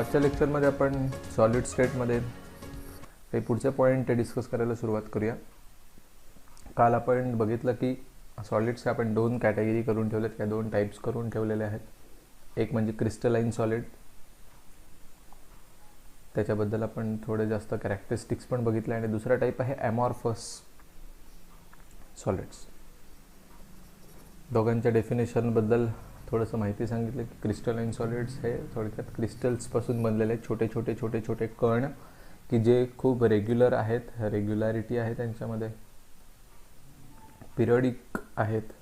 आजच्या लेक्चरमध्ये आपण सॉलिड स्टेटमध्ये काही पुढचे पॉईंट डिस्कस करायला सुरुवात करूया. काल आपण बघितलं की सॉलिड्सचे आपण दोन कॅटेगरी करून ठेवलेत किंवा दोन टाइप्स करून ठेवलेले आहेत. एक म्हणजे क्रिस्टलाइन सॉलिड, त्याच्याबद्दल आपण थोडे जास्त कॅरेक्टरिस्टिक्स पण बघितले, आणि दुसरा टाइप आहे ॲमॉर्फस सॉलिड्स. दोघांच्या डेफिनेशनबद्दल थोडंसं माहिती सांगितलं की क्रिस्टलाइन सॉलिड्स हे थोडक्यात क्रिस्टल्सपासून बनलेले छोटे छोटे छोटे छोटे कण की जे खूप रेग्युलर आहेत, रेग्युलॅरिटी आहे त्यांच्यामध्ये, पिरियडिक आहेत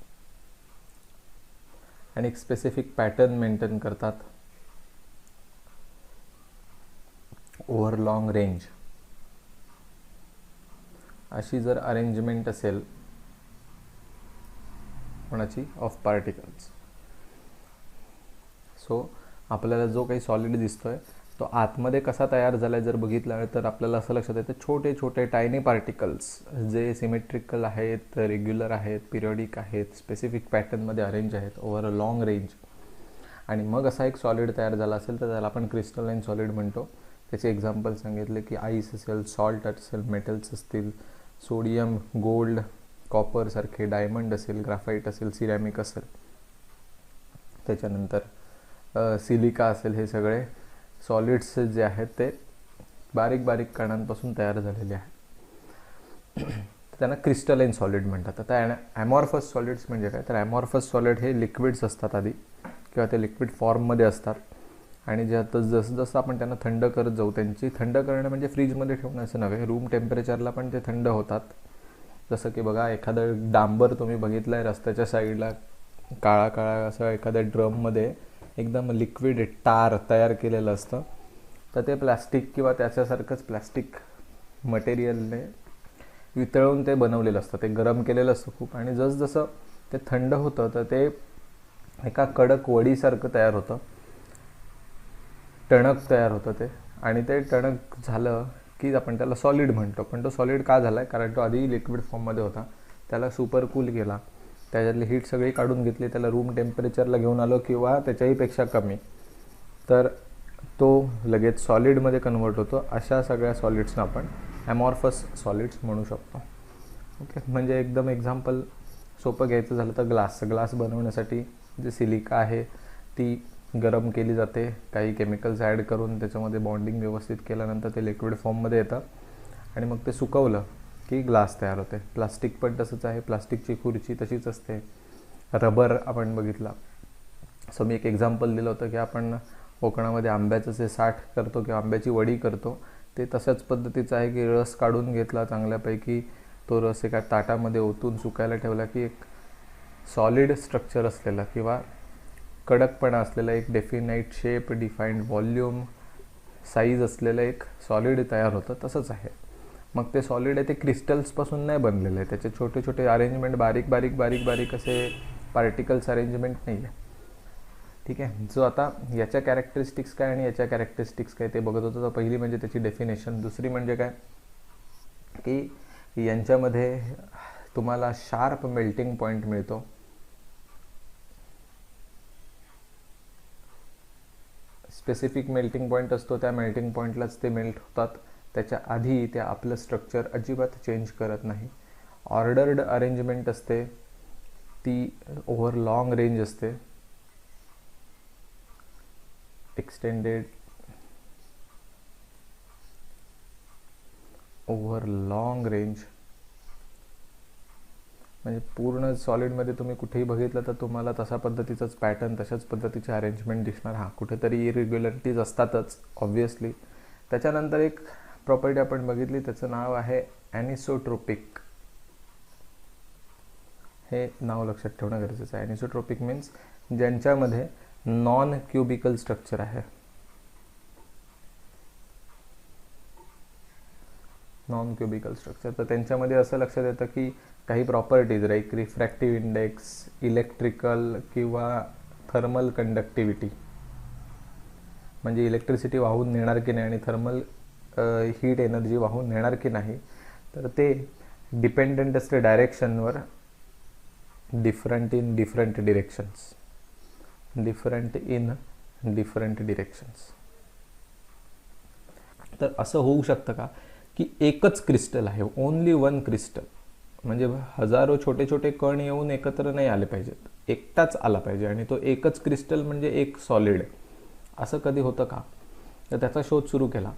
आणि एक स्पेसिफिक पॅटर्न मेंटेन करतात ओव्हर लॉंग रेंज. अशी जर अरेंजमेंट असेल कोणाची ऑफ पार्टिकल्स, सो आपल्याला जो काही सॉलिड दिसतोय तो आतमध्ये कसा तयार झालाय जर बघितला तर आपल्याला असं लक्षात येतं छोटे छोटे टायनी पार्टिकल्स जे सिमेट्रिकल आहेत, रेग्युलर आहेत, पिरियडिक आहेत, स्पेसिफिक पॅटर्नमध्ये अरेंज आहेत ओव्हर अ लॉंग रेंज. आणि मग असा एक सॉलिड तयार झाला असेल तर त्याला आपण क्रिस्टलाइन सॉलिड म्हणतो. त्याचे एक्झाम्पल सांगितले की आईस असेल, सॉल्ट असेल, मेटल्स असतील, सोडियम, गोल्ड, कॉपर सारखे, डायमंड असेल, ग्राफाईट असेल, सिरॅमिक असेल, त्याच्यानंतर सिलिका असेल. हे सगळे सॉलिड्स जे आहेत ते बारीक बारीक कणांपासून तयार झालेले आहेत. त्यांना क्रिस्टलाइन सॉलिड म्हणतात. आता ॲमॉर्फस सॉलिड्स म्हणजे काय, तर ॲमॉर्फस सॉलिड हे लिक्विड्स असतात आधी, किंवा ते लिक्विड फॉर्ममध्ये असतात, आणि जे आता जसं जसं आपण त्यांना थंड करत जाऊ, त्यांची थंड करणं म्हणजे फ्रीजमध्ये ठेवणं असं नव्हे, रूम टेम्परेचरला पण ते थंड होतात. जसं की बघा, एखादं डांबर तुम्ही बघितलं आहे रस्त्याच्या साईडला काळा काळा असं एखाद्या ड्रममध्ये एकदम लिक्विड टार तयार केलेलं असतं, तर ते प्लॅस्टिक किंवा त्याच्यासारखंच प्लॅस्टिक मटेरियलने वितळून ते बनवलेलं असतं. ते गरम केलेलं असतं खूप, आणि जसजसं ते थंड होतं तर ते एका कडक वडीसारखं तयार होतं, टणक तयार होतं ते. आणि ते टणक झालं की आपण त्याला सॉलिड म्हणतो. पण तो सॉलिड का झाला आहे, कारण तो आधी लिक्विड फॉर्ममध्ये होता, त्याला सुपर कूल केला, त्याच्यातली हीट सगळी काढून घेतली, त्याला रूम टेम्परेचरला घेऊन आलो किंवा त्याच्याही पेक्षा कमी, तर तो लगेच सॉलिडमध्ये कन्वर्ट होतो. अशा सगळ्या सॉलिड्सना आपण ॲमॉर्फस सॉलिड्स म्हणू शकतो. ओके, म्हणजे एकदम एक्झाम्पल सोपं घ्यायचं झालं तर ग्लास बनवण्यासाठी जे सिलिका आहे ती गरम केली जाते, काही केमिकल्स ॲड करून त्याच्यामध्ये बॉन्डिंग व्यवस्थित केल्यानंतर ते लिक्विड फॉर्ममध्ये येतं, आणि मग ते सुकवलं की ग्लास तयार होते. प्लास्टिक पण तसंच आहे, प्लास्टिकची खुर्ची तशीच असते. रबर आपण बघितला. सो मी एक एक्झाम्पल दिलं होतं की आपण कोकणामध्ये आंब्याचं जे साठ करतो किंवा आंब्याची वडी करतो, ते तशाच पद्धतीचं आहे की रस काढून घेतला चांगल्यापैकी, तो रस एका ताटामध्ये ओतून सुकायला ठेवला की एक सॉलिड स्ट्रक्चर असलेला किंवा कडकपणा असलेला, एक definite shape, defined volume, size असलेलं एक सॉलिड तयार होतं. तसंच आहे. मग ते सॉलिड आहे ते क्रिस्टल्सपासून नाही बनलेलं आहे, त्याचे छोटे छोटे अरेंजमेंट, बारीक बारीक बारीक बारीक असे पार्टिकल्स अरेंजमेंट नाही आहे. ठीक आहे. जो आता याच्या कॅरेक्टरिस्टिक्स काय आणि याच्या कॅरेक्टरिस्टिक्स काय ते बघत होतो. तर पहिली म्हणजे त्याची डेफिनेशन, दुसरी म्हणजे काय की यांच्यामध्ये तुम्हाला शार्प मेल्टिंग पॉईंट मिळतो. स्पेसिफिक मेल्टिंग पॉईंट असतो, त्या मेल्टिंग पॉईंटलाच ते मेल्ट होतात. त्याच्या आधी ते आपलं स्ट्रक्चर अजिबात चेंज करत नाही. ऑर्डर्ड अरेंजमेंट असते, ती ओव्हर लॉंग रेंज असते, एक्सटेंडेड ओव्हर लॉंग रेंज. म्हणजे पूर्ण सॉलिडमध्ये तुम्ही कुठेही बघितलं तर तुम्हाला तसा पद्धतीचाच पॅटर्न, तशाच पद्धतीचे अरेंजमेंट दिसणार. हां, कुठेतरी इरेग्युलरिटीज असतातच ऑब्व्हियसली. त्याच्यानंतर एक प्रॉपर्टी आपण बघितली, त्याचं नाव आहे ॲनिसोट्रोपिक. हे नाव लक्षात ठेवणं गरजेचं आहे. ॲनिसोट्रोपिक मीन्स ज्यांच्यामध्ये नॉन क्युबिकल स्ट्रक्चर आहे. नॉन क्युबिकल स्ट्रक्चर, तर त्यांच्यामध्ये असं लक्षात येतं की काही properties, like refractive index, electrical किंवा थर्मल कंडक्टिव्हिटी, म्हणजे इलेक्ट्रिसिटी वाहून नेणार की नाही आणि थर्मल हीट एनर्जी वाहून नेणार की नाही, तर ते डिपेंडंट असते डायरेक्शनवर, different in different directions. तर असं होऊ शकतं का की एकच क्रिस्टल आहे, ओनली वन क्रिस्टल, म्हणजे हजारो छोटे छोटे कण येऊन एकत्र नाही आले पाहिजेत, एकटाच आला पाहिजे आणि तो एकच क्रिस्टल म्हणजे एक सॉलिड आहे, असं कधी होतं का? तर त्याचा शोध सुरू केला.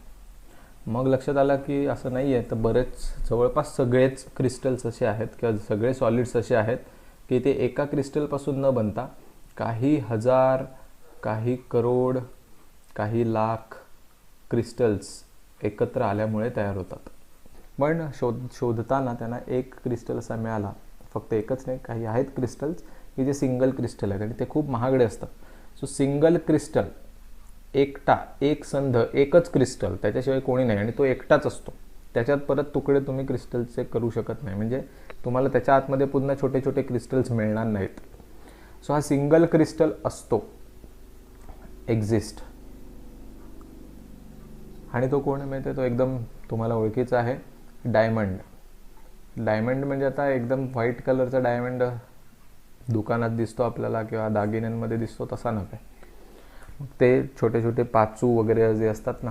मग लक्षात आलं की असं नाही आहे. तर बरेच जवळपास सगळेच क्रिस्टल्स असे आहेत किंवा सगळे सॉलिड्स असे आहेत की ते एका क्रिस्टलपासून न बनता काही हजार, काही करोड, काही लाख क्रिस्टल्स एकत्र आल्यामुळे तयार होतात. पण शोधताना त्यांना एक क्रिस्टल असा मिळाला, फक्त एकच नाही, काही आहेत क्रिस्टल्स की जे सिंगल क्रिस्टल आहेत आणि ते खूप महागडे असतात. सो सिंगल क्रिस्टल, एकटा, एक संध, एकच क्रिस्टल, त्याच्याशिवाय कोणी नाही आणि तो एकटाच असतो. त्याच्यात परत तुकडे तुम्ही क्रिस्टलचे करू शकत नाही, म्हणजे तुम्हाला त्याच्या आतमध्ये पुन्हा छोटे छोटे क्रिस्टल्स मिळणार नाहीत. सो हा सिंगल क्रिस्टल असतो, एक्झिस्ट. आणि तो कोण माहिती आहे? तो एकदम तुम्हाला ओळखीचा आहे, डायमंड. डायमंड म्हणजे आता एकदम व्हाईट कलरचा डायमंड दुकानात दिसतो आपल्याला किंवा दागिन्यांमध्ये दिसतो तसा नव्हे. ते छोटे छोटे पाचू वगैरे जे असतात ना,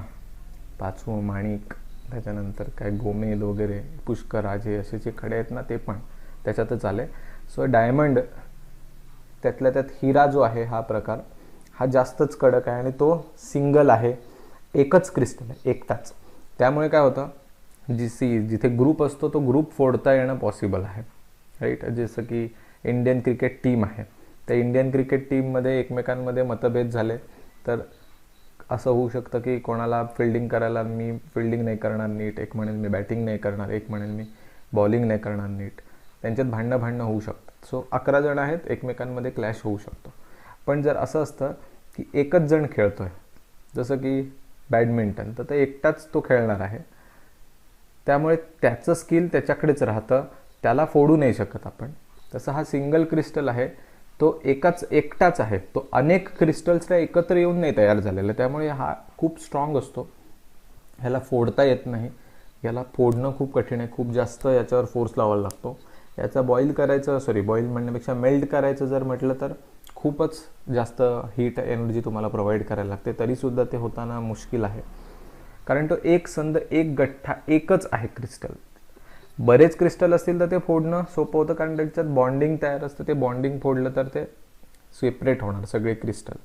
पाचू, माणिक, त्याच्यानंतर काय गोमेल वगैरे, पुष्कराज, हे असे जे खडे आहेत ना, ते पण त्याच्यातच आले. सो डायमंड, त्यातल्या त्यात हिरा जो आहे हा प्रकार, हा जास्तच कडक आहे आणि तो सिंगल आहे, एकच क्रिस्टल आहे, एकटाच. त्यामुळे काय होतं, जिथे ग्रुप असतो तो ग्रुप फोडता येणं पॉसिबल आहे, राईट. जसं की इंडियन क्रिकेट टीम आहे, त्या इंडियन क्रिकेट टीममध्ये एकमेकांमध्ये मतभेद झाले तर असं होऊ शकतं की कोणाला फिल्डिंग करायला, मी फिल्डिंग नाही करणार नीट, एक म्हणेल मी बॅटिंग नाही करणार, एक म्हणेल मी बॉलिंग नाही करणार नीट, त्यांच्यात भांडणं होऊ शकतात. सो 11 जण आहेत, एकमेकांमध्ये क्लॅश होऊ शकतो. पण जर असं असतं की एकच जण खेळतो आहे, जसं की बॅडमिंटन, तर ते एकटाच तो खेळणार आहे, त्यामुळे त्याचं स्किल त्याच्याकडेच राहतं, त्याला फोडू नाही शकत आपण. तसं हा सिंगल क्रिस्टल आहे, तो एकटाच आहे, तो अनेक क्रिस्टल्सला एकत्र येऊन नाही तयार झालेला, त्यामुळे हा खूप स्ट्रॉंग असतो, ह्याला फोडता येत नाही, याला फोडणं खूप कठीण आहे, खूप जास्त याच्यावर फोर्स लावायला लागतो. याचा बॉईल म्हणण्यापेक्षा मेल्ट करायचं जर म्हटलं तर खूपच जास्त हीट एनर्जी तुम्हाला प्रोव्हाइड करायला लागते, तरीसुद्धा ते होताना मुश्किल आहे, कारण तो एक संद, एक गठ्ठा, एकच आहे क्रिस्टल. बरेच क्रिस्टल असतील तर ते फोडणं सोपं होतं, कारण त्याच्यात बॉन्डिंग तयार असतं, ते बॉन्डिंग फोडलं तर ते सेपरेट होणार सगळे क्रिस्टल.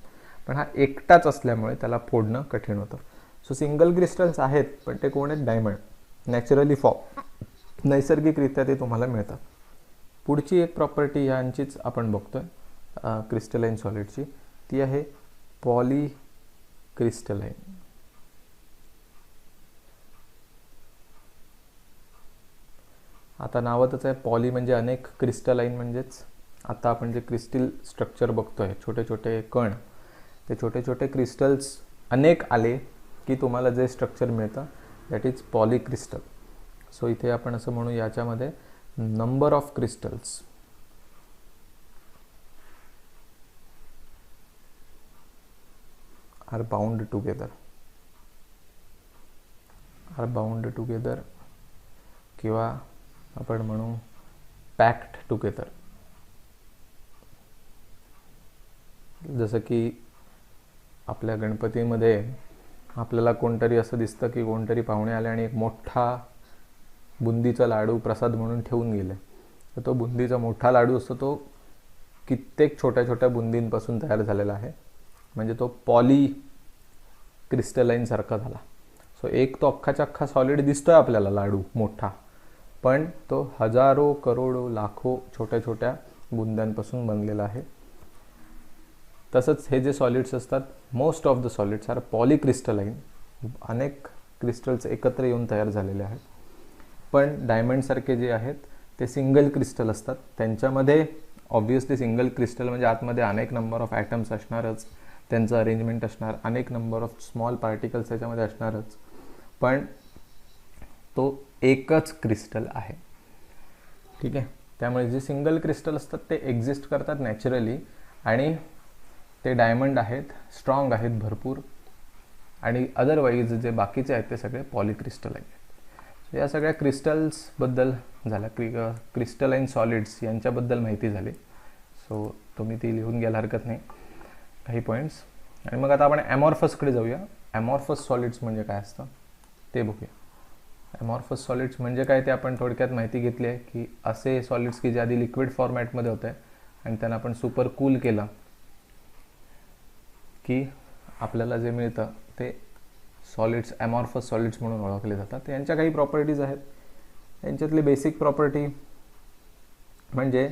पण हा एकटाच असल्यामुळे त्याला फोडणं कठीण होतं. सो सिंगल क्रिस्टल्स आहेत, पण ते कोण आहेत? डायमंड. नॅचरली फॉर्म, नैसर्गिकरित्या ते तुम्हाला मिळतात. पुढची एक प्रॉपर्टी यांचीच आपण बघतोय क्रिस्टलाइन सॉलिडची, ती आहे पॉलीक्रिस्टलाइन. आता नावातच आहे, पॉली म्हणजे अनेक, क्रिस्टलाइन म्हणजेच आता आपण जे क्रिस्टल स्ट्रक्चर बघतोय, छोटे छोटे कण, ते छोटे छोटे क्रिस्टल्स अनेक आले की तुम्हाला जे स्ट्रक्चर मिळतं दॅट इज पॉलीक्रिस्टल. सो इथे आपण असं म्हणू, याच्यामध्ये number of crystals are bound together किंवा आपण म्हणू पॅक्ड टुगेदर. जसं की आपल्या गणपतीमध्ये आपल्याला कोणतरी असं दिसतं की कोणतरी पाहुणे आले आणि एक मोठा बुंदीचा लाडू प्रसाद म्हणून ठेवून गेले, तर तो बुंदीचा मोठा लाडू असतो, तो कित्येक छोट्या छोट्या बुंदींपासून तयार झालेला आहे, म्हणजे तो पॉली क्रिस्टलाइन सारखा झाला. सो एक तो अख्खाच्या अख्खा सॉलिड दिसतोय आपल्याला लाडू मोठा, पण तो हजारो, करोडो, लाखो छोट्या छोट्या बुंद्यांपासून बनलेला आहे. तसंच हे जे सॉलिड्स असतात, most of the solids are polycrystalline, अनेक क्रिस्टल्स एकत्र येऊन तयार झालेले आहेत. पण डायमंडसारखे जे आहेत ते सिंगल क्रिस्टल असतात, त्यांच्यामध्ये ऑब्व्हियसली सिंगल क्रिस्टल म्हणजे आतमध्ये अनेक नंबर ऑफ ॲटम्स असणारच, त्यांचं अरेंजमेंट असणार, अनेक नंबर ऑफ स्मॉल पार्टिकल्स त्याच्यामध्ये असणारच, पण तो एकच क्रिस्टल आहे. ठीक आहे. त्यामुळे जे सिंगल क्रिस्टल असतात ते एक्झिस्ट करतात नॅचरली, आणि ते डायमंड आहेत, स्ट्रॉंग आहेत भरपूर, आणि अदरवाईज जे बाकीचे आहेत ते सगळे पॉलीक्रिस्टल आहेत. सो या सगळ्या क्रिस्टल्सबद्दल झाल्या, क्रिस्टलाइन सॉलिड्स यांच्याबद्दल माहिती झाली. सो तुम्ही ती लिहून घ्यायला हरकत नाही, काही पॉईंट्स. आणि मग आता आपण ॲमॉर्फसकडे जाऊया. ॲमॉर्फस सॉलिड्स म्हणजे काय असतं? ते बघूया. ॲमॉर्फस सॉलिड्स म्हणजे काय ते आपण थोडक्यात माहिती घेतली आहे की असे सॉलिड्स की जे आधी लिक्विड फॉर्मॅटमध्ये होते आणि त्यांना आपण सुपर कूल केलं की आपल्याला जे मिळतं ते सॉलिड्स ॲमॉर्फस सॉलिड्स म्हणून ओळखले जातात. यांच्या काही प्रॉपर्टीज आहेत. यांच्यातली बेसिक प्रॉपर्टी म्हणजे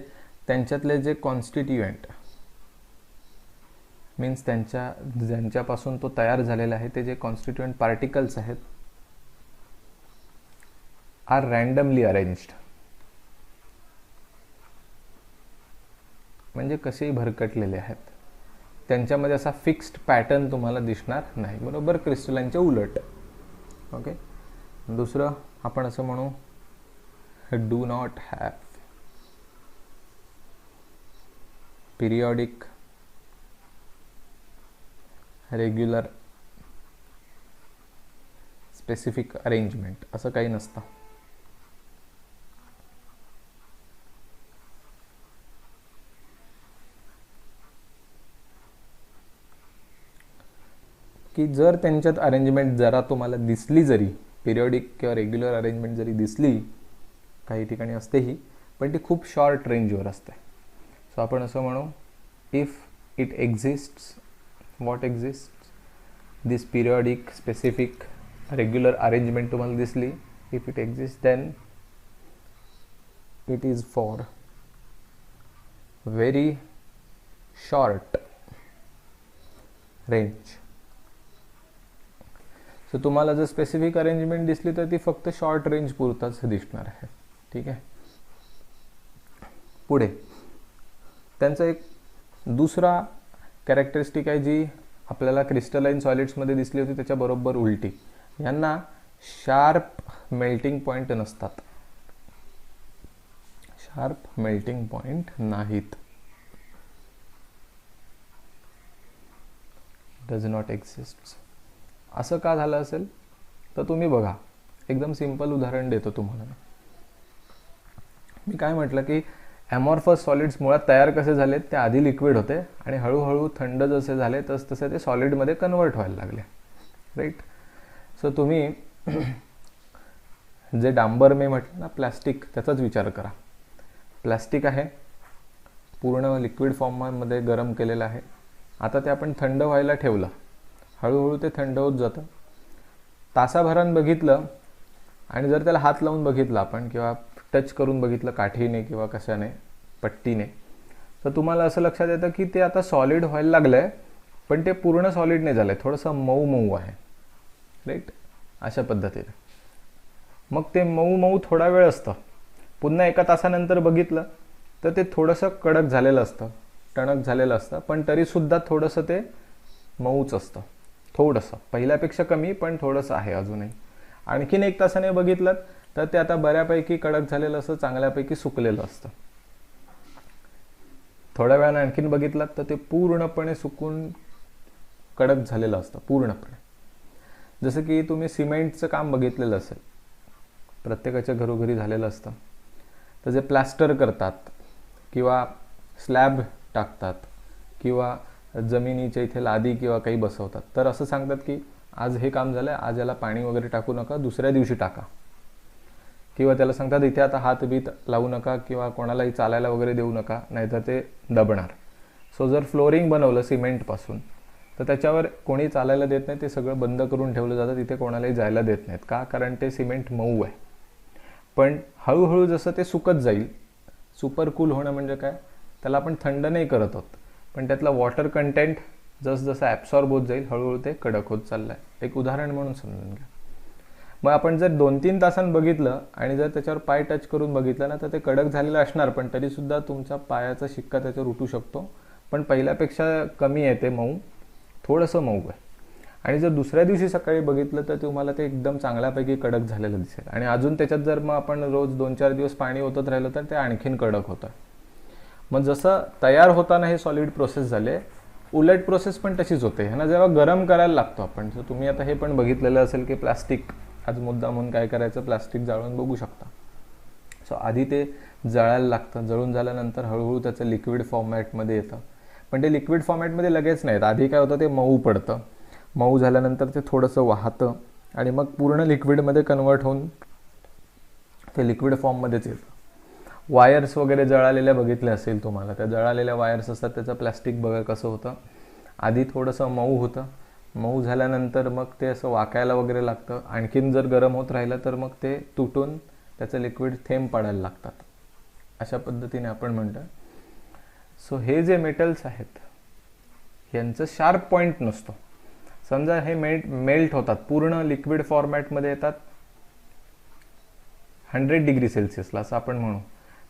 त्यांच्यातले जे कॉन्स्टिट्युएंट मीन्स ज्यांच्यापासून तो तयार झालेला आहे ते जे कॉन्स्टिट्युएंट पार्टिकल्स आहेत आर रँडमली अरेंज्ड. म्हणजे कसेही भरकटलेले आहेत. त्यांच्यामध्ये असा फिक्स्ड पॅटर्न तुम्हाला दिसणार नाही. बरोबर क्रिस्टलाईनच्या उलट. ओके. दुसरं आपण असं म्हणू do not have periodic regular specific arrangement. असं काही नसतं. की जर त्यांच्यात अरेंजमेंट जरा तुम्हाला दिसली, जरी पिरियॉडिक किंवा रेग्युलर अरेंजमेंट जरी दिसली, काही ठिकाणी असतेही, पण ती खूप शॉर्ट रेंजवर असते. सो आपण असं म्हणू if it exists, what exists, this periodic specific regular arrangement तुम्हाला दिसली, if it exist then it is for very short range. So तुम्हाला जर स्पेसिफिक अरेंजमेंट दिसली तर ती फक्त शॉर्ट रेंज पुरताच दिसणार आहे. ठीक आहे. पुढे त्यांचा एक दुसरा कॅरेक्टरिस्टिक आहे जी आपल्याला क्रिस्टलाइन सॉलिड्समध्ये दिसली होती त्याच्याबरोबर उलटी. यांना शार्प मेल्टिंग पॉईंट नसतात. शार्प मेल्टिंग पॉईंट नाहीत. Does not exist. असं का झालं असेल तर तुम्ही बघा. एकदम सिंपल उदाहरण देतो तुम्हाला. मी काय म्हटलं की ॲमॉर्फस सॉलिड्स मुळात तयार कसे झालेत, ते आधी लिक्विड होते आणि हळूहळू थंड जसे झाले तसे ते सॉलिडमध्ये कन्वर्ट व्हायला लागले. राईट. सो तुम्ही जे डांबर मी म्हटलं ना प्लॅस्टिक, त्याचाच विचार करा. प्लॅस्टिक आहे, पूर्ण लिक्विड फॉर्ममध्ये गरम केलेलं आहे. आता ते आपण थंड व्हायला ठेवलं, हळूहळू ते थंड होत जातं. तासाभरानं बघितलं आणि जर त्याला हात लावून बघितलं आपण किंवा टच करून बघितलं काठीने किंवा कशाने, पट्टीने, तर तुम्हाला असं लक्षात येतं की ते आता सॉलिड व्हायला लागलं आहे, पण ते पूर्ण सॉलिड नाही झालं आहे, थोडंसं मऊ मऊ आहे. राईट. अशा पद्धतीने मग ते मऊ मऊ थोडा वेळ असतं. पुन्हा एका तासानंतर बघितलं तर ते थोडंसं कडक झालेलं असतं, टणक झालेलं असतं, पण तरीसुद्धा थोडंसं ते मऊच असतं. थोडंसं पहिल्यापेक्षा कमी, पण थोडंसं आहे अजूनही. आणखीन एक तासाने बघितलं तर ते आता बऱ्यापैकी कडक झालेलं असतं, चांगल्यापैकी सुकलेलं असतं. थोड्या वेळाने आणखीन बघितलं तर ते पूर्णपणे सुकून कडक झालेलं असतं पूर्णपणे. जसं की तुम्ही सिमेंटचं काम बघितलेलं असेल, प्रत्येकाच्या घरोघरी झालेलं असतं. तर जे प्लास्टर करतात किंवा स्लॅब टाकतात किंवा जमिनीच्या इथे लादी किंवा काही बसवतात, तर असं सांगतात की आज हे काम झालं, आज याला पाणी वगैरे टाकू नका, दुसऱ्या दिवशी टाका. किंवा त्याला सांगतात इथे आता हात बीत लावू नका किंवा कोणालाही चालायला वगैरे देऊ नका, नाहीतर ते दबणार. सो जर फ्लोरिंग बनवलं सिमेंटपासून तर त्याच्यावर कोणी चालायला देत नाही, ते सगळं बंद करून ठेवलं जातं, तिथे कोणालाही जायला देत नाहीत. का? कारण ते सिमेंट मऊ आहे. पण हळूहळू जसं ते सुकत जाईल, सुपर कूल होणं म्हणजे काय, त्याला आपण थंड नाही करत आहोत, पण त्यातला वॉटर कंटेंट जसं ॲब्सॉर्ब होत जाईल, हळूहळू ते कडक होत चाललं आहे. एक उदाहरण म्हणून समजून घ्या. मग आपण जर 2-3 तासांनी बघितलं आणि जर त्याच्यावर पाय टच करून बघितलं ना, तर ते कडक झालेलं असणार, पण तरीसुद्धा तुमचा पायाचा शिक्का त्याच्यावर उठू शकतो. पण पहिल्यापेक्षा कमी आहे ते मऊ, थोडंसं मऊ आहे. आणि जर दुसऱ्या दिवशी सकाळी बघितलं तर तुम्हाला ते एकदम चांगल्यापैकी कडक झालेलं दिसेल. आणि अजून त्याच्यात जर मग आपण रोज 2-4 दिवस पाणी ओतत राहिलं तर ते आणखीन कडक होतं. मग जसं तयार होताना हे सॉलिड प्रोसेस झाले, उलट प्रोसेस पण तशीच होते. ह्यांना जेव्हा गरम करायला लागतो आपण, तर तुम्ही आता हे पण बघितलेलं असेल की प्लास्टिक, आज मुद्दा म्हणून काय करायचं, प्लास्टिक जाळून बघू शकता. सो आधी ते जळायला लागतं, जळून झाल्यानंतर हळूहळू त्याचं लिक्विड फॉर्मॅटमध्ये येतं. पण ते लिक्विड फॉर्मॅटमध्ये लगेच नाहीत. आधी काय होतं, ते मऊ पडतं, मऊ झाल्यानंतर ते थोडंसं वाहतं, आणि मग पूर्ण लिक्विडमध्ये कन्वर्ट होऊन ते लिक्विड फॉर्ममध्येच येतं. वायर्स वगैरे जळालेल्या बघितल्या असेल तुम्हाला, त्या जळालेल्या वायर्स असतात, त्याचं प्लॅस्टिक बघा कसं होतं, आधी थोडंसं मऊ होतं, मऊ झाल्यानंतर मग ते असं वाकायला वगैरे लागतं, आणखीन जर गरम होत राहिलं तर मग ते तुटून त्याचं लिक्विड थेंब पडायला लागतात. अशा पद्धतीने आपण म्हणतो. सो हे जे मेटल्स आहेत यांचं शार्प पॉईंट नसतो. समजा हे मेल्ट होतात, पूर्ण लिक्विड फॉर्मॅटमध्ये येतात 100 डिग्री सेल्सिअसला असं आपण म्हणू,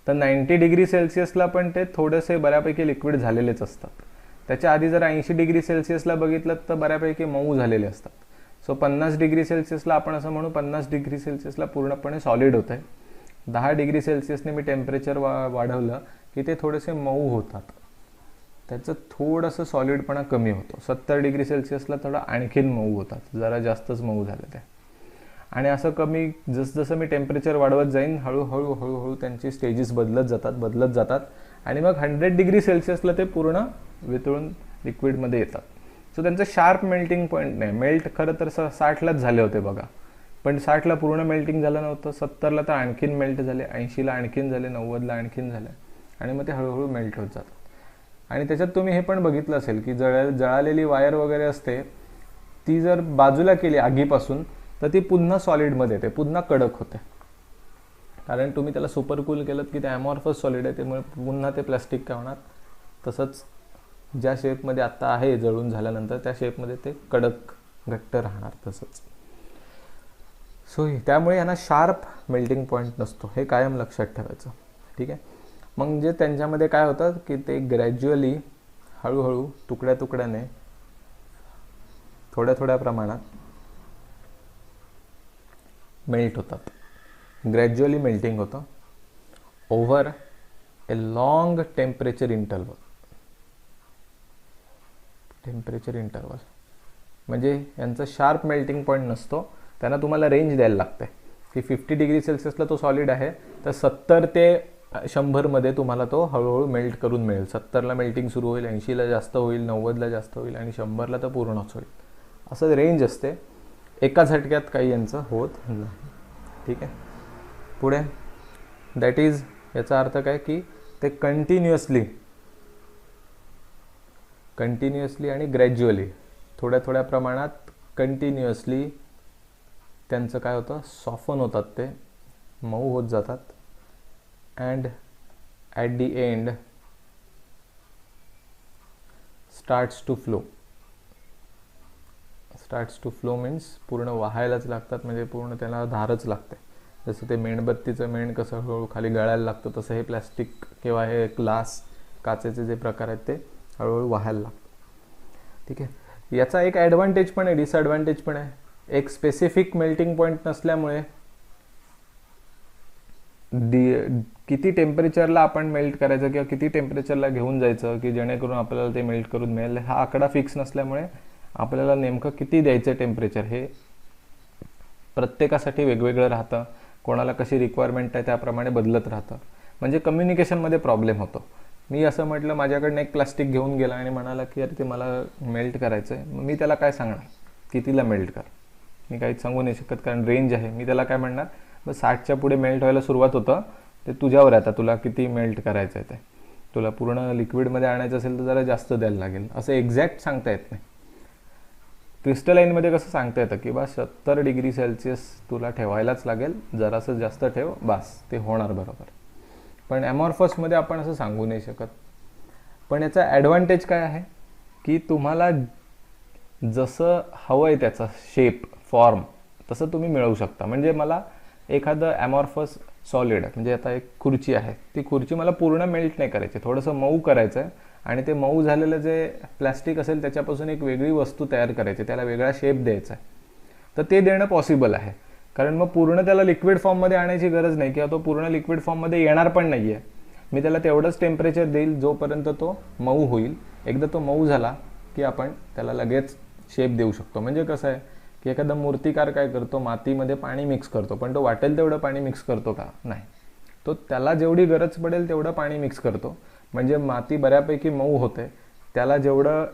तर 90 डिग्री सेल्सिअसला पण ते थोडेसे बऱ्यापैकी लिक्विड झालेलेच असतात. त्याच्या आधी जर 80 डिग्री सेल्सिअसला बघितलं तर बऱ्यापैकी मऊ झालेले असतात. सो 50 डिग्री सेल्सिअसला आपण असं म्हणू 50 डिग्री सेल्सिअसला पूर्णपणे सॉलिड होत आहे. 10 डिग्री सेल्सिअसने मी टेम्परेचर वाढवलं की ते थोडेसे मऊ होतात, त्याचं थोडंसं सॉलिडपणा कमी होतो. 70 डिग्री सेल्सिअसला थोडं आणखीन मऊ होतात, जरा जास्तच मऊ झालं ते. आणि असं कमी जसं मी टेम्परेचर वाढवत जाईन हळूहळू हळूहळू त्यांची स्टेजेस बदलत जातात आणि मग 100 डिग्री सेल्सिअसला ते पूर्ण वितळून लिक्विडमध्ये येतात. सो त्यांचं शार्प मेल्टिंग पॉईंट नाही. मेल्ट खरं तर 60लाच झाले होते बघा, पण 60ला पूर्ण मेल्टिंग झालं नव्हतं, 70ला तर आणखीन मेल्ट झाले, 80ला आणखीन झाले, 90ला आणखीन झाले आणि मग ते हळूहळू मेल्ट होत जातात. आणि त्याच्यात तुम्ही हे पण बघितलं असेल की जळालेली वायर वगैरे असते ती जर बाजूला केली आगीपासून तर ती पुन्हा सॉलिडमध्ये येते, पुन्हा कडक होते, कारण तुम्ही त्याला सुपरकूल केलं की ते ॲमॉर्फस सॉलिड आहे, त्यामुळे पुन्हा ते प्लॅस्टिक काय होणार तसंच ज्या शेपमध्ये आत्ता आहे जळून झाल्यानंतर त्या शेपमध्ये ते कडक घट्ट राहणार तसंच. सो त्यामुळे यांना शार्प मेल्टिंग पॉईंट नसतो, हे कायम लक्षात ठेवायचं. ठीक आहे. म्हणजे त्यांच्यामध्ये काय होतं की ते ग्रॅज्युअली हळूहळू तुकड्याने थोड्या प्रमाणात मेल्ट होतात. ग्रॅज्युअली मेल्टिंग होतं ओव्हर ए लॉंग टेम्परेचर इंटरवल. म्हणजे यांचं शार्प मेल्टिंग पॉईंट नसतो, त्यांना तुम्हाला रेंज द्यायला लागते की 50 डिग्री सेल्सिअसला तो सॉलिड आहे तर 70 ते 100मध्ये तुम्हाला तो हळूहळू मेल्ट करून मिळेल. 70ला मेल्टिंग सुरू होईल, 80ला जास्त होईल, 90ला जास्त होईल आणि 100ला तर पूर्णच होईल, असं रेंज असते. एका झटक्यात काही यांचं होत नाही. ठीक आहे. पुढे दॅट इज, याचा अर्थ काय की ते कंटिन्युअसली आणि ग्रॅज्युअली थोड्या प्रमाणात कंटिन्युअसली त्यांचं काय होतं सॉफन होतात, ते मऊ होत जातात. And at the end starts to flow means पूर्ण वाहायलाच लागतात, म्हणजे पूर्ण त्याला धारच लागते. जसं ते मेणबत्तीचं मेण कसं हळूहळू खाली गळायला लागतं तसं हे प्लॅस्टिक किंवा हे ग्लास काचेचे जे प्रकार आहेत ते हळूहळू वाहायला लागतं. ठीक आहे. याचा एक ॲडव्हान्टेज पण आहे, डिसॲडव्हान्टेज पण आहे. एक स्पेसिफिक मेल्टिंग पॉईंट नसल्यामुळे किती टेम्परेचरला आपण मेल्ट करायचं किंवा किती टेम्परेचरला घेऊन जायचं की जेणेकरून आपल्याला ते मेल्ट करून मिळेल, हा आकडा फिक्स नसल्यामुळे आपल्याला नेमकं किती द्यायचं टेम्परेचर हे प्रत्येकासाठी वेगवेगळं राहतं. कोणाला कशी रिक्वायरमेंट आहे त्याप्रमाणे बदलत राहतं. म्हणजे कम्युनिकेशनमध्ये प्रॉब्लेम होतो. मी असं म्हटलं माझ्याकडनं एक प्लास्टिक घेऊन गेला आणि म्हणाला की अरे ते मला मेल्ट करायचं आहे, मग मी त्याला काय सांगणार कितीला मेल्ट कर, मी काहीच सांगू नाही शकत कारण रेंज आहे. मी त्याला काय म्हणणार बस 60च्या पुढे मेल्ट व्हायला सुरुवात होतं, ते तुझ्यावर आहे आता तुला किती मेल्ट करायचं आहे. ते तुला पूर्ण लिक्विडमध्ये आणायचं असेल तर जरा जास्त द्यायला लागेल, असं एक्झॅक्ट सांगता येत नाही. क्रिस्टलाईनमध्ये कसं सांगता येतं की बस 70 डिग्री सेल्सिअस तुला ठेवायलाच लागेल, जरासं जास्त ठेव बास, ते होणार बरोबर. पण ॲमॉर्फसमध्ये आपण असं सांगू नाही शकत. पण याचा ॲडव्हान्टेज काय आहे की तुम्हाला जसं हवं आहे त्याचा शेप फॉर्म तसं तुम्ही मिळवू शकता. म्हणजे मला एखादं ॲमॉर्फस सॉलिड म्हणजे आता एक खुर्ची आहे, ती खुर्ची मला पूर्ण मेल्ट नाही करायची, थोडंसं मऊ करायचं आहे आणि ते मऊ झालेलं जे प्लॅस्टिक असेल त्याच्यापासून एक वेगळी वस्तू तयार करायची, त्याला वेगळा शेप द्यायचा आहे. तर ते देणं पॉसिबल आहे, कारण मग पूर्ण त्याला लिक्विड फॉर्ममध्ये आणायची गरज नाही किंवा तो पूर्ण लिक्विड फॉर्ममध्ये येणार पण नाही आहे. मी त्याला तेवढंच टेम्परेचर देईल जोपर्यंत तो मऊ होईल. एकदा तो मऊ झाला की आपण त्याला लगेच शेप देऊ शकतो. म्हणजे कसं आहे की एखादा मूर्तिकार काय करतो, मातीमध्ये पाणी मिक्स करतो, पण तो वाटेल तेवढं पाणी मिक्स करतो का? नाही. तो त्याला जेवढी गरज पडेल तेवढं पाणी मिक्स करतो, म्हणजे माती बऱ्यापैकी मऊ होते. त्याला जेवढं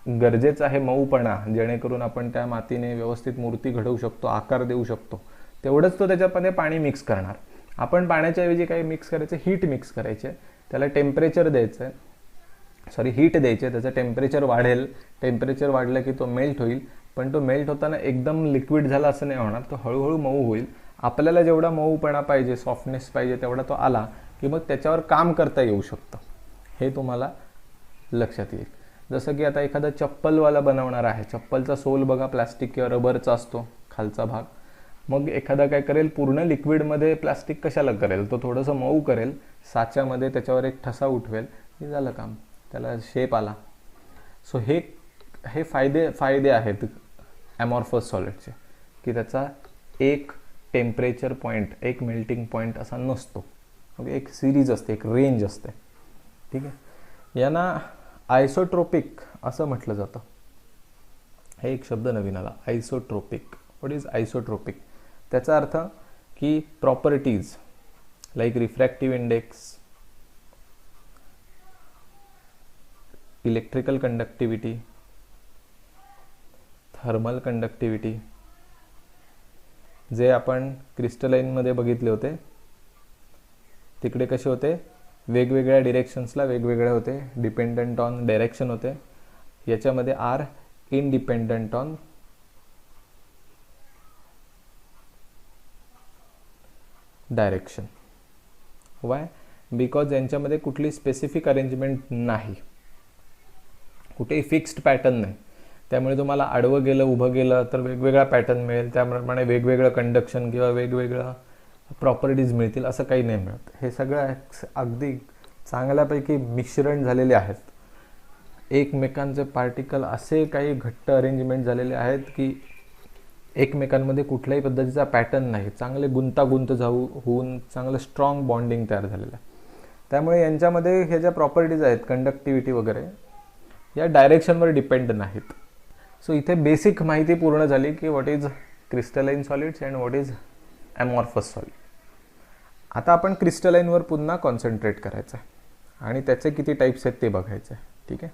गरजेचं आहे मऊपणा, जेणेकरून आपण त्या मातीने व्यवस्थित मूर्ती घडवू शकतो, आकार देऊ शकतो, तेवढंच तो त्याच्यामध्ये पाणी मिक्स करणार. आपण पाण्याच्या ऐवजी काही मिक्स करायचं, हीट मिक्स करायचे, त्याला टेम्परेचर द्यायचं आहे, हीट द्यायचे, त्याचं टेम्परेचर वाढेल, टेम्परेचर वाढलं की तो मेल्ट होईल, पण तो मेल्ट होताना एकदम लिक्विड झाला असं नाही होणार, तो हळूहळू मऊ होईल. आपल्याला जेवढा मऊपणा पाहिजे, सॉफ्टनेस पाहिजे, तेवढा तो आला की मग त्याच्यावर काम करता येऊ शकतं. हे तुम्हाला लक्षात येईल. जसं की आता एखादा चप्पलवाला बनवणार आहे, चप्पलचा सोल बघा प्लास्टिक किंवा रबरचा असतो खालचा भाग, मग एखादा काय करेल, पूर्ण लिक्विडमध्ये प्लास्टिक कशाला करेल, तो थोडंसं मऊ करेल, साच्यामध्ये त्याच्यावर एक ठसा उठवेल, हे झालं काम, त्याला शेप आला. सो हे फायदे आहेत ॲमॉर्फस सॉलिडचे, की त्याचा एक टेम्परेचर पॉईंट, एक मेल्टिंग पॉईंट असा नसतो. ओके, एक सिरीज असते, एक रेंज असते. ठीक आहे, यांना आयसोट्रोपिक असं म्हटलं जातं. हे एक शब्द नवीन आला, आयसोट्रोपिक. What is आयसोट्रोपिक? त्याचा अर्थ की properties like refractive index, electrical conductivity, thermal conductivity, जे आपण क्रिस्टलाइनमध्ये बघितले होते तिकडे कसे होते, वेगवेगळ्या डिरेक्शन्सला वेगवेगळे होते, डिपेंडंट ऑन डायरेक्शन होते. याच्यामध्ये are independent on direction. Why? Because यांच्यामध्ये कुठली स्पेसिफिक अरेंजमेंट नाही, कुठेही फिक्स्ड पॅटर्न नाही. त्यामुळे तुम्हाला आडवं गेलं, उभं गेलं तर वेगवेगळा पॅटर्न मिळेल, त्याप्रमाणे वेगवेगळं कंडक्शन किंवा वेगवेगळं प्रॉपर्टीज मिळतील, असं काही नाही मिळत. हे सगळं अगदी चांगल्यापैकी मिश्रण झालेले आहेत. एकमेकांचे पार्टिकल असे काही घट्ट अरेंजमेंट झालेले आहेत की एकमेकांमध्ये कुठल्याही पद्धतीचा पॅटर्न नाही, चांगले गुंतागुंत होऊन चांगलं स्ट्रॉंग बॉन्डिंग तयार झालेलं आहे. त्यामुळे यांच्यामध्ये ह्या ज्या प्रॉपर्टीज आहेत, कंडक्टिव्हिटी वगैरे, या डायरेक्शनवर डिपेंड नाहीत. सो इथे बेसिक माहिती पूर्ण झाली की what is crystalline solids and what is amorphous solid. आता आपण क्रिस्टलाइनवर पुन्हा कॉन्सन्ट्रेट करायचं आहे आणि त्याचे किती टाईप्स आहेत ते बघायचं आहे. ठीक आहे,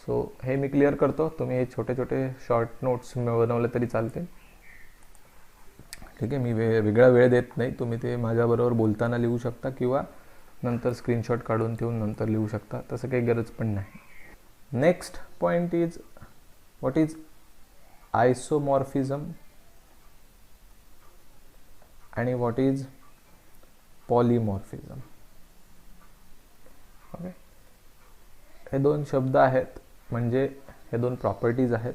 सो हे मी क्लिअर करतो. तुम्ही हे छोटे छोटे शॉर्ट नोट्स बनवले तरी चालते. ठीक आहे, मी वेगळा वेळ देत नाही, तुम्ही ते माझ्याबरोबर बोलताना लिहू शकता किंवा नंतर स्क्रीनशॉट काढून ठेवून नंतर लिहू शकता, तसं काही गरज पण नाही. Next point is what is isomorphism आणि व्हॉट इज पॉलिमॉर्फिझम. ओके, हे दोन शब्द आहेत, म्हणजे हे दोन प्रॉपर्टीज आहेत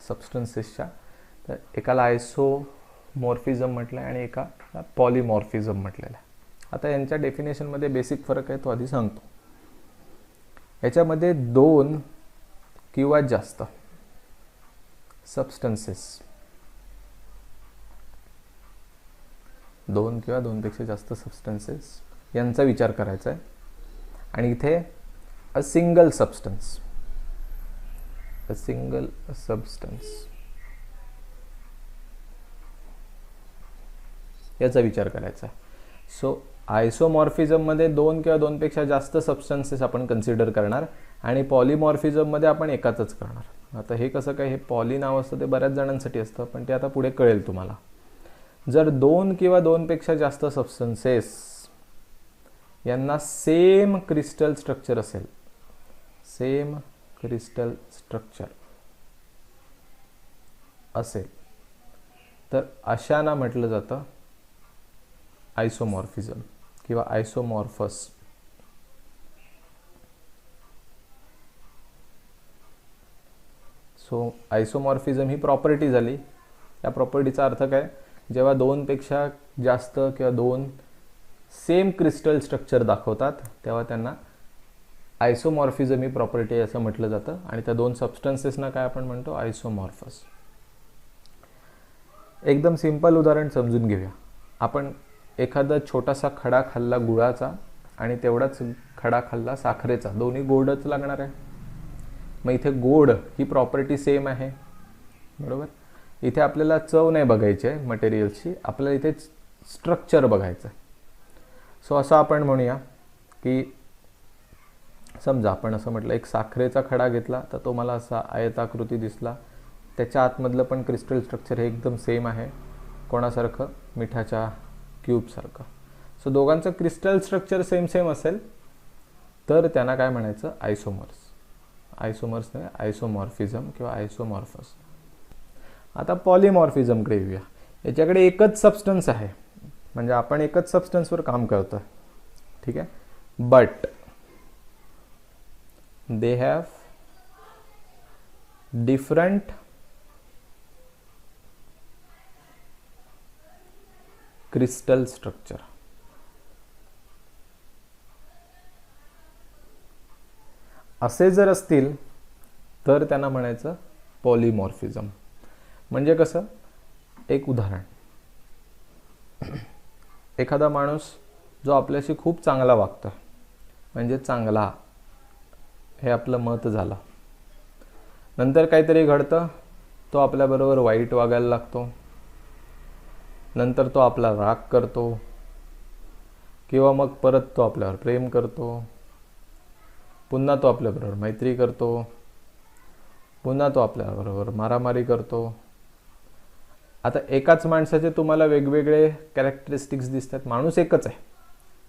सबस्टन्सेसच्या. तर एकाला आयसोमॉर्फिझम म्हटलं आहे आणि एकाला पॉलिमॉर्फिझम म्हटलेलं आहे. आता यांच्या डेफिनेशनमध्ये बेसिक फरक आहे, तो आधी सांगतो. याच्यामध्ये दोन किंवा जास्त सबस्टन्सेस, दोन किंवा दोनपेक्षा जास्त सबस्टन्सेस यांचा विचार करायचा आहे. आणि इथे अ सिंगल सबस्टन्स, याचा विचार करायचा आहे. सो आयसोमॉर्फिझममध्ये दोन किंवा दोनपेक्षा जास्त सबस्टन्सेस आपण कन्सिडर करणार आणि पॉलिमॉर्फिझममध्ये आपण एकाच करणार. आता हे कसं काय, हे पॉली नाव असतं ते बऱ्याच जणांसाठी असतं, पण ते आता पुढे कळेल तुम्हाला. जर दोन किंवा दोनपेक्षा जास्त सबस्टन्सेस यांना सेम क्रिस्टल स्ट्रक्चर असेल, सेम क्रिस्टल स्ट्रक्चर असेल, तर अशांना म्हटलं जातं आयसोमॉर्फिझम किंवा आयसोमॉर्फस. सो आयसोमॉर्फिझम ही प्रॉपर्टी झाली. या प्रॉपर्टीचा अर्थ काय, जेव्हा दोनपेक्षा जास्त किंवा दोन सेम क्रिस्टल स्ट्रक्चर दाखवतात तेव्हा त्यांना आयसोमॉर्फिझम ही प्रॉपर्टी असं म्हटलं जातं. आणि त्या दोन सबस्टन्सेसना काय आपण म्हणतो, आयसोमॉर्फस. एकदम सिंपल उदाहरण समजून घेऊया. आपण एखादा छोटासा खडा खाल्ला गुळाचा आणि तेवढाच खडा खाल्ला साखरेचा, दोन्ही गोडच लागणार आहे. मग इथे गोड ही प्रॉपर्टी सेम आहे, बरोबर. इथे आपल्याला चव नाही बघायची आहे मटेरियल्सची, आपल्याला इथे स्ट्रक्चर बघायचं आहे. सो असं आपण म्हणूया की समजा आपण असं म्हटलं एक साखरेचा खडा घेतला तर तो मला असा आयताकृती दिसला, त्याच्या आतमधलं पण क्रिस्टल स्ट्रक्चर हे एकदम सेम आहे. कोणासारखं? मिठाच्या क्यूबसारखं. सो दोघांचं क्रिस्टल स्ट्रक्चर सेम असेल तर त्यांना काय म्हणायचं? आयसोमर्स. आयसोमर्स नाही, आयसोमॉर्फिझम किंवा आयसोमॉर्फस. आता पॉलिमॉर्फिझमकडे येऊया. याच्याकडे एकच सबस्टन्स आहे, म्हणजे आपण एकच सबस्टन्सवर काम करतो, ठीक आहे. But they have different crystal structure. असे जर असतील तर त्यांना म्हणायचं पॉलिमॉर्फिझम. म्हणजे कसं? एक उदाहरण, एखादा माणूस जो आपल्याशी खूप चांगला वागतो, म्हणजे चांगला हे आपलं मत झालं, नंतर काहीतरी घडतं, तो आपल्याबरोबर वाईट वागायला लागतो, नंतर तो आपला राग करतो, किंवा मग परत तो आपल्यावर प्रेम करतो, पुन्हा तो आपल्याबरोबर मैत्री करतो, पुन्हा तो आपल्याबरोबर मारामारी करतो. आता एकाच माणसाचे तुम्हाला वेगवेगळे कॅरेक्टरिस्टिक्स दिसतात. माणूस एकच आहे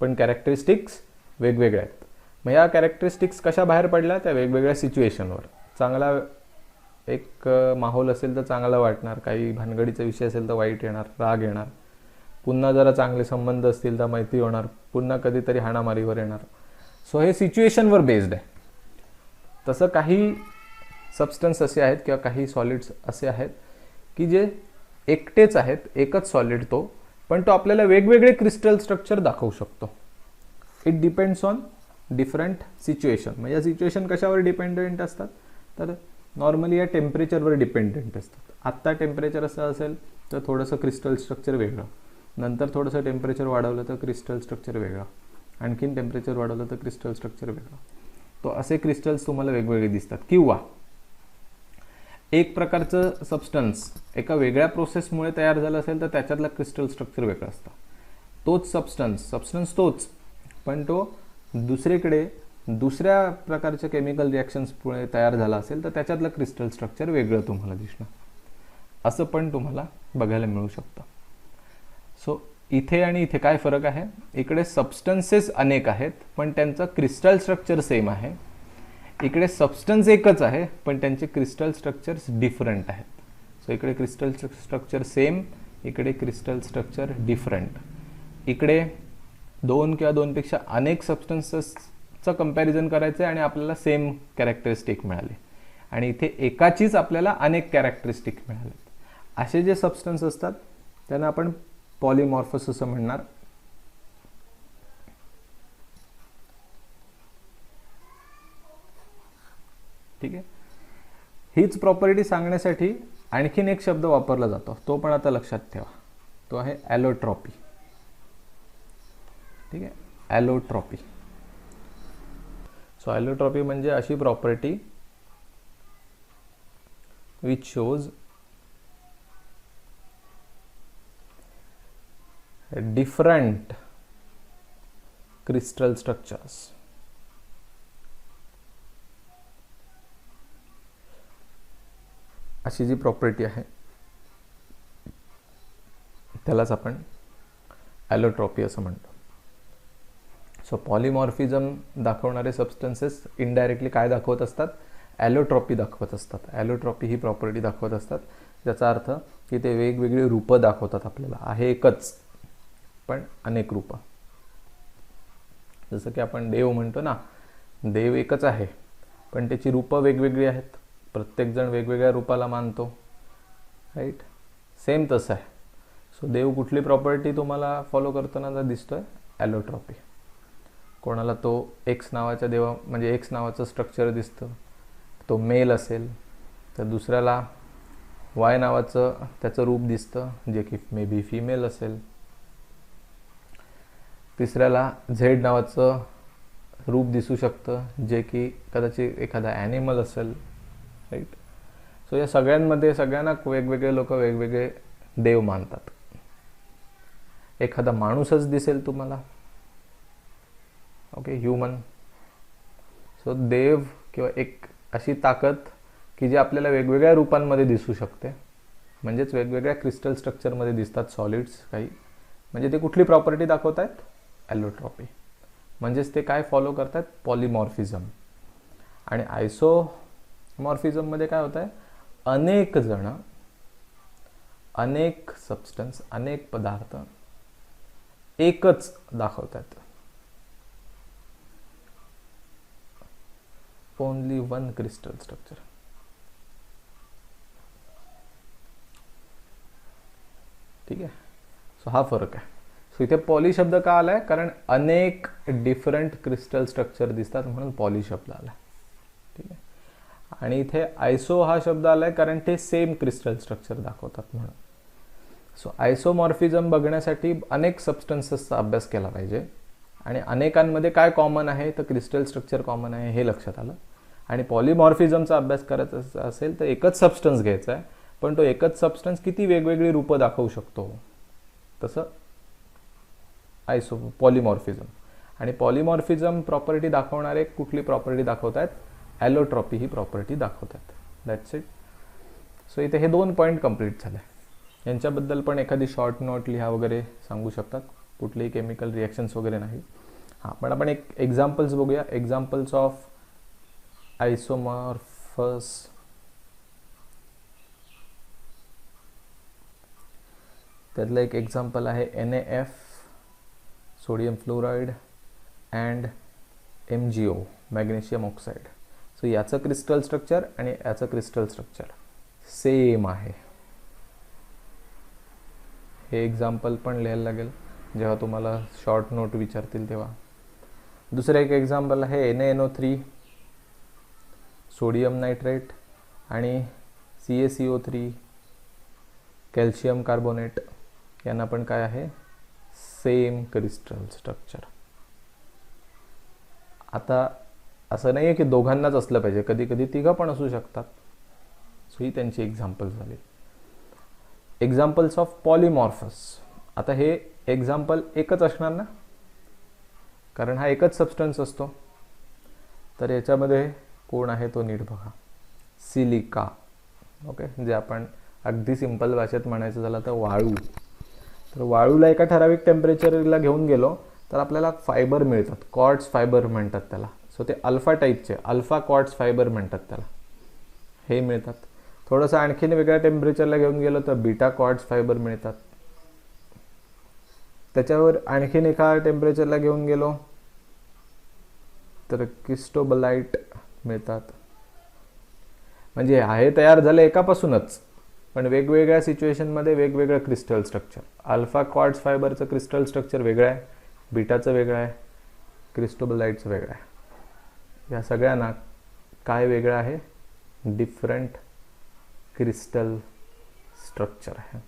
पण कॅरेक्टरिस्टिक्स वेगवेगळ्या आहेत. मग या कॅरेक्टरिस्टिक्स कशा बाहेर पडल्या? त्या वेगवेगळ्या सिच्युएशनवर. चांगला एक माहोल असेल तर चांगला वाटणार, काही भानगडीचा विषय असेल तर वाईट येणार, राग येणार, पुन्हा जरा चांगले संबंध असतील तर मैत्री होणार, पुन्हा कधीतरी हाणामारीवर येणार. सो हे सिच्युएशनवर बेस्ड आहे. तसं काही सबस्टन्स असे आहेत किंवा काही सॉलिड्स असे आहेत की जे एकटेच आहेत, एकच सॉलिड तो, पण तो आपल्याला वेगवेगळे क्रिस्टल स्ट्रक्चर दाखवू शकतो. It depends on different situation. म्हणजे या सिच्युएशन कशावर डिपेंडेंट असतात? तर नॉर्मली या टेम्परेचरवर डिपेंडेंट असतात. आत्ता टेम्परेचर असं असेल तर थोडंसं क्रिस्टल स्ट्रक्चर वेगळं, नंतर थोडंसं टेम्परेचर वाढवलं तर क्रिस्टल स्ट्रक्चर वेगळं, आणखीन टेम्परेचर वाढवलं तर क्रिस्टल स्ट्रक्चर वेगळं. तो असे क्रिस्टल्स तुम्हाला वेगवेगळे दिसतात. किंवा एक प्रकारचं सबस्टन्स एका वेगळ्या प्रोसेसमुळे तयार झालं असेल तर त्याच्यातलं क्रिस्टल स्ट्रक्चर वेगळं असतं. तोच सबस्टन्स तोच, पण तो दुसरीकडे दुसऱ्या प्रकारच्या केमिकल रिॲक्शन्समुळे तयार झाला असेल तर त्याच्यातलं क्रिस्टल स्ट्रक्चर वेगळं तुम्हाला दिसणार. असं पण तुम्हाला बघायला मिळू शकतं. सो इथे आणि इथे काय फरक आहे? इकडे सबस्टन्सेस अनेक आहेत पण त्यांचं क्रिस्टल स्ट्रक्चर सेम आहे. इकडे सबस्टन्स एकच आहे पण त्यांचे क्रिस्टल स्ट्रक्चर्स डिफरंट आहेत. सो इकडे क्रिस्टल स्ट्रक्चर सेम, इकडे क्रिस्टल स्ट्रक्चर डिफरंट. इकडे दोन किंवा दोनपेक्षा अनेक सबस्टन्सेसचं कंपॅरिझन करायचं आहे आणि आपल्याला सेम कॅरेक्टरिस्टिक मिळाले, आणि इथे एकाचीच आपल्याला अनेक कॅरेक्टरिस्टिक मिळाले. असे जे सबस्टन्स असतात त्यांना आपण पॉलिमॉर्फस असं म्हणणार. ठीक आहे. हीच प्रॉपर्टी सांगण्यासाठी आणखीन एक शब्द वापरला जातो, तो पण आता लक्षात ठेवा. तो आहे ॲलोट्रॉपी. ठीक आहे, ॲलोट्रॉपी. सो ॲलोट्रॉपी म्हणजे अशी property which shows different crystal structures. अशी जी प्रॉपर्टी आहे त्यालाच आपण ॲलोट्रॉपी असं म्हणतो. सो पॉलिमॉर्फिझम दाखवणारे सबस्टन्सेस इनडायरेक्टली काय दाखवत असतात? ॲलोट्रॉपी दाखवत असतात. ॲलोट्रॉपी ही प्रॉपर्टी दाखवत असतात, ज्याचा अर्थ की ते वेगवेगळी रूपं दाखवतात आपल्याला. आहे एकच पण अनेक रूपं. जसं की आपण देव म्हणतो ना, देव एकच आहे पण त्याची रूपं वेगवेगळी आहेत, प्रत्येकजण वेगवेगळ्या रूपाला मानतो, राईट. सेम तसं आहे. सो देव कुठली प्रॉपर्टी तुम्हाला फॉलो करताना दिसतोय? ॲलोट्रॉपी. कोणाला तो एक्स नावाच्या देवा म्हणजे एक्स नावाचं स्ट्रक्चर दिसतं, तो मेल असेल, तर दुसऱ्याला वाय नावाचं त्याचं रूप दिसतं जे की मे बी फिमेल असेल, तिसऱ्याला झेड नावाचं रूप दिसू शकतं जे की कदाचित एखादा ॲनिमल असेल, राईट. सो या सगळ्यांमध्ये सगळ्यांना वेगवेगळे लोक वेगवेगळे देव मानतात. एखादा माणूसच दिसेल तुम्हाला, ओके, ह्युमन, सो देव किंवा एक अशी ताकद की जी आपल्याला वेगवेगळ्या रूपांमध्ये दिसू शकते, म्हणजेच वेगवेगळ्या क्रिस्टल स्ट्रक्चरमध्ये दिसतात सॉलिड्स काही, म्हणजे ते कुठली प्रॉपर्टी दाखवत आहेत? ॲलोट्रॉपी. म्हणजेच ते काय फॉलो करतात? पॉलिमॉर्फिझम. आणि आयसोमॉर्फिझममध्ये काय होत आहे? अनेक जण, अनेक सबस्टन्स, अनेक पदार्थ एकच दाखवतात. Only one crystal structure. ठीक आहे. सो हा फरक आहे. सो इथे पॉली शब्द का आलाय? कारण अनेक डिफरंट क्रिस्टल स्ट्रक्चर दिसतात म्हणून पॉली शब्द आला. ठीक आहे. आणि इथे आयसो हा शब्द आलाय कारण ते सेम क्रिस्टल स्ट्रक्चर दाखवतात म्हणून. सो आयसोमॉर्फिझम बघण्यासाठी अनेक सबस्टन्सेसचा अभ्यास केला पाहिजे. आणि अनेकांमध्ये काय कॉमन आहे? तर क्रिस्टल स्ट्रक्चर कॉमन आहे हे लक्षात आलं. आणि पॉलिमॉर्फिझमचा अभ्यास करायचा असेल तर एकच सबस्टन्स घ्यायचा आहे, पण तो एकच सबस्टन्स किती वेगवेगळी रूपं दाखवू शकतो, तसं पॉलिमॉर्फिझम. आणि पॉलिमॉर्फिझम प्रॉपर्टी दाखवणारे कुठली प्रॉपर्टी दाखवतात? ॲलोट्रॉपी ही प्रॉपर्टी दाखवतात. That's it. सो इथे हे 2 पॉईंट कंप्लीट झाले. यांच्याबद्दल पण एखादी शॉर्ट नोट लिहा वगैरे सांगू शकतात. कुठलेही केमिकल रिॲक्शन्स वगैरे नाही. हां, पण आपण एक एक्झाम्पल्स बघूया. Examples of isomorphous. त्यातलं एक एक्झाम्पल आहे NaF, sodium fluoride and MgO, magnesium oxide. So याचं क्रिस्टल स्ट्रक्चर आणि याचं क्रिस्टल स्ट्रक्चर सेम आहे. हे एक्झाम्पल पण लिहायला लागेल जेव्हा तुम्हाला शॉर्ट नोट विचारतील तेव्हा. दुसरं एक एक्झाम्पल आहे NaNO3, सोडियम नायट्रेट आणि CaCO3, कॅल्शियम कार्बोनेट. यांना पण काय आहे? Same crystal structure. आता असं नाही आहे की दोघांनाच असलं पाहिजे, कधी कधी तिघं पण असू शकतात. सो ही त्यांची एक्झाम्पल झाली. Examples of polymorphous. आता हे एक्झाम्पल एकच असणार ना, कारण हा एकच सबस्टन्स असतो. तर याच्यामध्ये कोण आहे तो नीट बघा. सिलिका. ओके, जे आपण अगदी सिंपल भाषेत म्हणायचं झालं तर वाळू. तर वाळूला एका ठराविक टेम्परेचरला घेऊन गेलो तर आपल्याला फायबर मिळतात, क्वार्ट्ज फायबर म्हणतात त्याला. सो ते अल्फा टाईपचे, अल्फा क्वार्ट्ज फायबर म्हणतात त्याला, हे मिळतात. थोडंसं आणखीन वेगळ्या टेम्परेचरला घेऊन गेलो तर बीटा क्वार्ट्ज फायबर मिळतात. त्याच्यावर आणखीन एका टेम्परेचरला घेऊन गेलो तर क्रिस्टोबलाइट मिळतात. म्हणजे हे तयार झालं एकापासूनच, पण वेगवेगळ्या सिच्युएशनमध्ये वेगवेगळं क्रिस्टल स्ट्रक्चर. अल्फा क्वार्ट्ज फायबरचं क्रिस्टल स्ट्रक्चर वेगळं आहे, बीटाचं वेगळं आहे, क्रिस्टोबलाइटचं वेगळं आहे. या सगळ्यांना काय वेगळं आहे? डिफरंट क्रिस्टल स्ट्रक्चर आहे.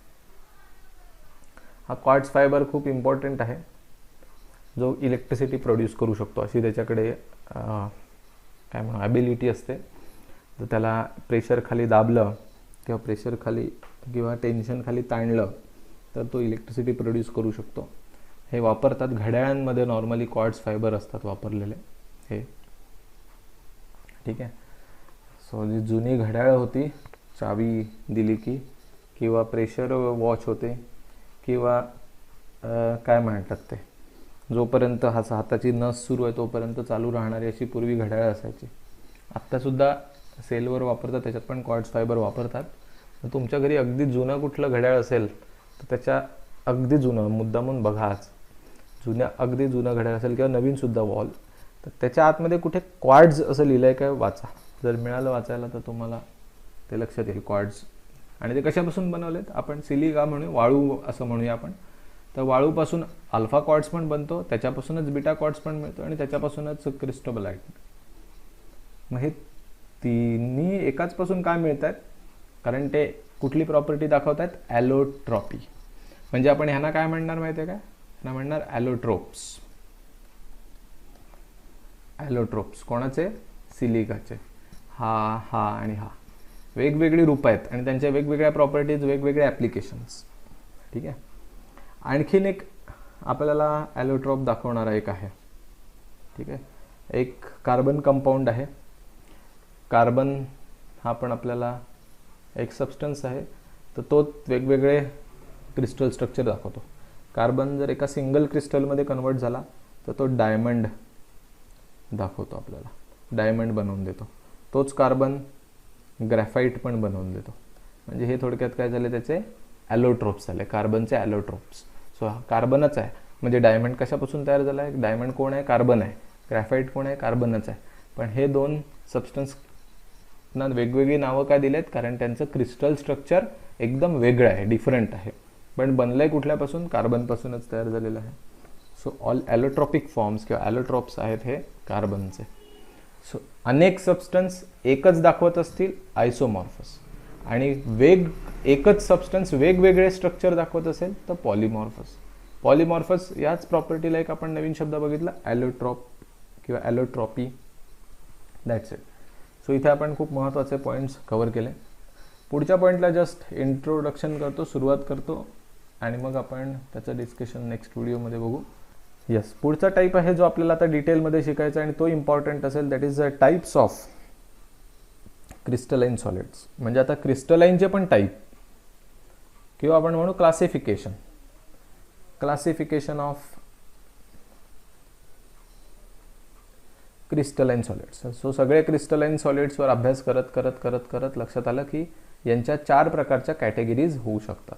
हा क्वार्ट्ज फायबर खूप इम्पॉर्टंट आहे, जो इलेक्ट्रिसिटी प्रोड्यूस करू शकतो अशी त्याच्याकडे काय म्हणू ॲबिलिटी असते. तर त्याला प्रेशर खाली दाबलं किंवा प्रेशर खाली किंवा टेन्शन खाली ताणलं तर तो इलेक्ट्रिसिटी प्रोड्यूस करू शकतो. हे वापरतात घड्याळांमध्ये, नॉर्मली क्वार्ट्ज फायबर असतात वापरलेले हे. ठीक आहे. सो जी जुनी घड्याळ होती, चावी दिली की, किंवा प्रेशर वॉच होते, किंवा काय म्हणतात ते, जोपर्यंत हाताची नस सुरू आहे तोपर्यंत चालू राहणारी अशी पूर्वी घड्याळ असायची. आत्तासुद्धा सेलवर वापरतात, त्याच्यात पण क्वार्ट्ज फायबर वापरतात. तर तुमच्या घरी अगदी जुनं कुठलं घड्याळ असेल तर त्याच्या अगदी जुनं मुद्दामून बघा, आज अगदी जुनं घड्याळ असेल किंवा नवीनसुद्धा वॉल, तर त्याच्या आतमध्ये कुठे क्वार्ट्ज असं लिहिलं आहे काय वाचा. जर मिळालं वाचायला तर तुम्हाला ते लक्षात येईल क्वार्ट्ज. आणि ते कशापासून बनवलेत? आपण सिलिका म्हणूया, वाळू असं म्हणूया आपण. तर वाळूपासून अल्फा क्वार्ट्ज पण बनतो, त्याच्यापासूनच बीटा क्वार्ट्ज पण मिळतो, आणि त्याच्यापासूनच क्रिस्टोबलाइट. मग हे तिन्ही एकाचपासून काय मिळत आहेत? कारण ते कुठली प्रॉपर्टी दाखवत आहेत? ॲलोट्रॉपी. म्हणजे आपण ह्यांना काय म्हणणार माहिती आहे का? ह्यांना म्हणणार ॲलोट्रोप्स. ॲलोट्रोप्स कोणाचे? सिलिकाचे. हा आणि हा वेगवेगळी रूप आहेत आणि त्यांच्या वेगवेगळ्या प्रॉपर्टीज, वेगवेगळे ॲप्लिकेशन्स. ठीक आहे. आणखीन एक आपल्याला ॲलोट्रोप दाखवणारा एक आहे. ठीक आहे. एक कार्बन कंपाऊंड आहे. कार्बन हा पण आपल्याला एक सबस्टन्स आहे, तर तो वेगवेगळे क्रिस्टल स्ट्रक्चर दाखवतो. कार्बन जर एका सिंगल क्रिस्टलमध्ये कन्वर्ट झाला तर तो डायमंड दाखवतो, आपल्याला डायमंड बनवून देतो. तोच कार्बन ग्रॅफाईट पण बनवून देतो. म्हणजे हे थोडक्यात काय झाले, त्याचे ॲलोट्रोप्स झाले, कार्बनचे ॲलोट्रोप्स. सो हा कार्बनच आहे. म्हणजे डायमंड कशापासून तयार झाला आहे? डायमंड कोण आहे? कार्बन आहे. ग्रॅफाईट कोण आहे? कार्बनच आहे. पण हे दोन सबस्टन्सना वेगवेगळी नावं काय दिलेत? कारण त्यांचं क्रिस्टल स्ट्रक्चर एकदम वेगळं आहे, डिफरंट आहे. पण बनलंय कुठल्यापासून? कार्बनपासूनच तयार झालेलं आहे. सो ऑल ॲलोट्रॉपिक फॉर्म्स किंवा ॲलोट्रॉप्स आहेत हे कार्बनचे. सो अनेक सबस्टन्स एकच दाखवत असतील, आयसोमॉर्फस. आणि एकच सबस्टन्स वेगवेगळे स्ट्रक्चर दाखवत असेल तर पॉलिमॉर्फस. पॉलिमॉर्फस याच प्रॉपर्टीला एक आपण नवीन शब्द बघितला, ॲलोट्रॉप किंवा ॲलोट्रॉपी. That's it. सो इथे आपण खूप महत्त्वाचे पॉईंट्स कव्हर केले. पुढच्या पॉईंटला जस्ट इंट्रोडक्शन करतो, सुरुवात करतो, आणि मग आपण त्याचं डिस्कशन नेक्स्ट व्हिडिओमध्ये बघू. येस, पुढचा टाईप आहे जो आपल्याला आता डिटेलमध्ये शिकायचा आणि तो इम्पॉर्टंट असेल, that is the types of crystalline solids. म्हणजे आता क्रिस्टलाइनचे पण टाईप किंवा आपण म्हणू classification. Classification of crystalline solids. So सगळे क्रिस्टलाइन सॉलिड्सवर अभ्यास करत करत करत करत लक्षात आलं की यांच्या 4 प्रकारच्या कॅटेगरीज होऊ शकतात.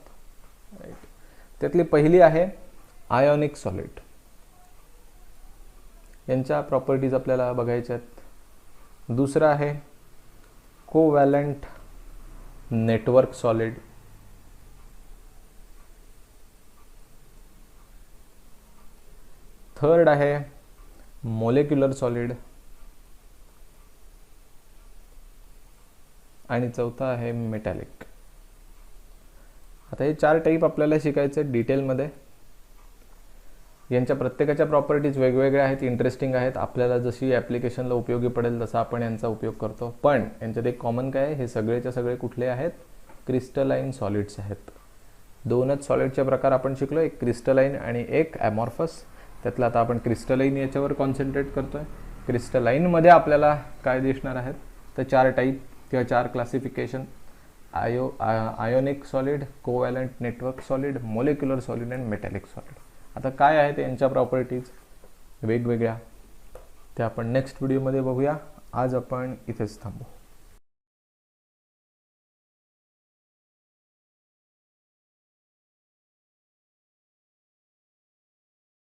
राईट. त्यातली पहिली आहे आयोनिक सॉलिड. यांच्या प्रॉपर्टीज आपल्याला बघायच्या आहेत. दुसरं आहे कोवॅलंट नेटवर्क सॉलिड. थर्ड आहे मोलेक्युलर सॉलिड. आणि चौथा आहे मेटॅलिक. आता हे 4 टाईप आपल्याला शिकायचे डिटेलमध्ये. यांच्या प्रत्येकाच्या प्रॉपर्टीज वेगवेगळ्या आहेत, इंटरेस्टिंग आहेत. आपल्याला जशी ॲप्लिकेशनला उपयोगी पडेल तसा आपण यांचा उपयोग करतो. पण यांच्यात एक कॉमन काय आहे, हे सगळेच्या सगळे कुठले आहेत? क्रिस्टलाइन सॉलिड्स आहेत. 2च सॉलिडचे प्रकार आपण शिकलो, एक क्रिस्टलाइन आणि एक ॲमॉर्फस. त्यातलं आता आपण क्रिस्टलाइन याच्यावर कॉन्सन्ट्रेट करतो आहे. क्रिस्टलाइनमध्ये आपल्याला काय दिसणार आहेत तर 4 टाईप किंवा 4 classification. Ionic solid, covalent network solid, molecular solid and metallic solid. आता काय आहेत यांच्या प्रॉपर्टीज वेगवेगळ्या, ते आपण नेक्स्ट व्हिडिओमध्ये बघूया. आज आपण इथेच थांबू.